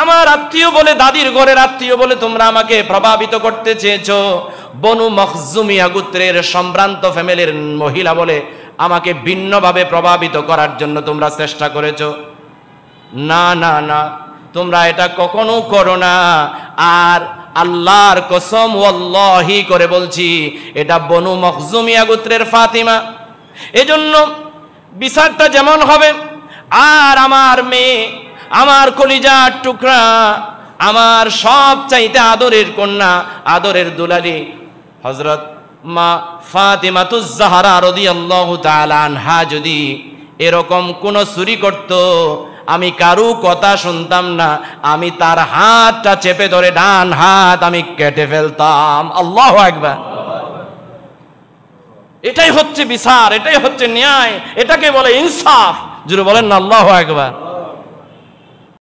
আমার আত্মীয় বলে, দাদির ঘরের আত্মীয় বলে তোমরা আমাকে প্রভাবিত করতে চেয়েছো, বনু মখজুমিয়া গোত্রের সম্ভ্রান্ত ফ্যামিলির মহিলা বলে আমাকে ভিন্নভাবে প্রভাবিত করার জন্য তোমরা চেষ্টা করেছো। না না না, তোমরা এটা কখনো করো না। আর আল্লাহর কসম ওয়াল্লাহি করে বলছি, এটা বনু মখজুমিয়া গোত্রের ফাতিমা। এজন্য বিচারটা যেমন হবে, আর আমার মেয়ে, আমার কলিজার টুকরা, আমার সব চাইতে আদরের কন্যা, আদরের দুলালি হযরত মা ফাতিমাতুজ জাহরা রাদিয়াল্লাহু তাআলা আনহা যদি এরকম কোন চুরি করত, আমি কারো কথা শুনতাম না, আমি তার হাতটা চেপে ধরে ডান হাত আমি কেটে ফেলতাম। আল্লাহু আকবার। এটাই হচ্ছে বিচার, এটাই হচ্ছে ন্যায়, এটাকে বলে ইনসাফ। জোরে বলেন না আল্লাহু আকবার।